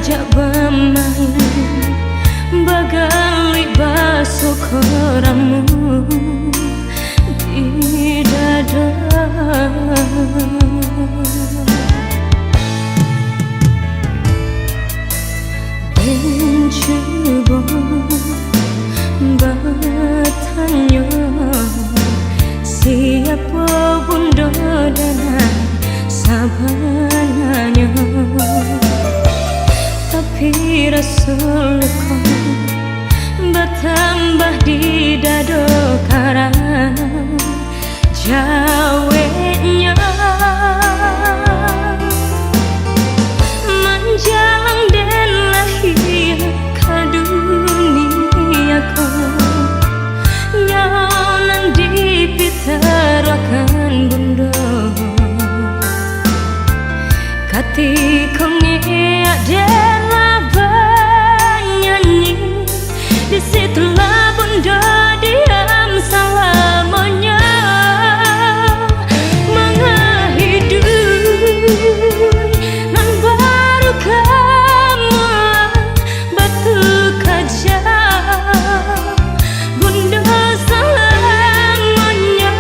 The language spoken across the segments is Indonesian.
diajak bermain, bagai basuh koramu di dada. Mencoba bertanya siapa bunda dan sabananya, tapi rasulku bertambah di dada karena jawabnya menjalang dan lahir ke duniaku, nyaman dipitarakan bunda ketika adalah bernyanyi, disitulah bunda diam selamanya menghidup nan baru kamu batu kaca bunda selamanya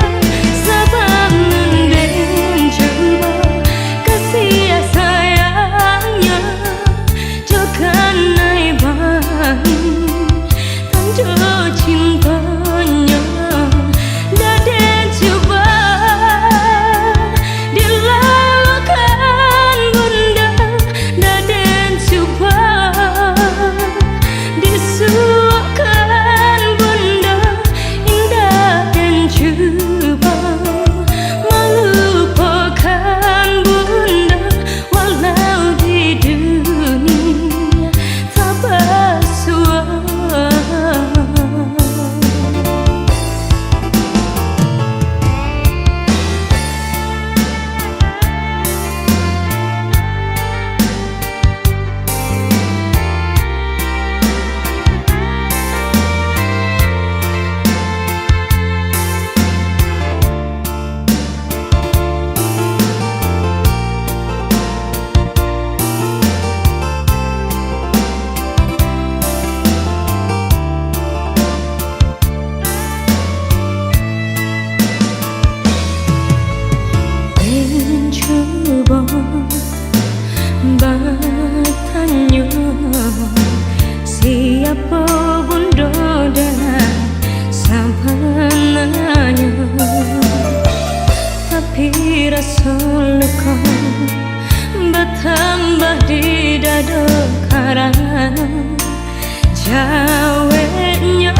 sebab mendeng coba kasih sayangnya jangan naik bahin tanda cintanya dan coba dilalukan bunda dan coba disuapkan bunda indah dan coba melupakan bunda walau di dunia tak bersuara. Mencoba bertanya siapa bunda dan sabananya, tapi rasulku bertambah di dada karena jawabnya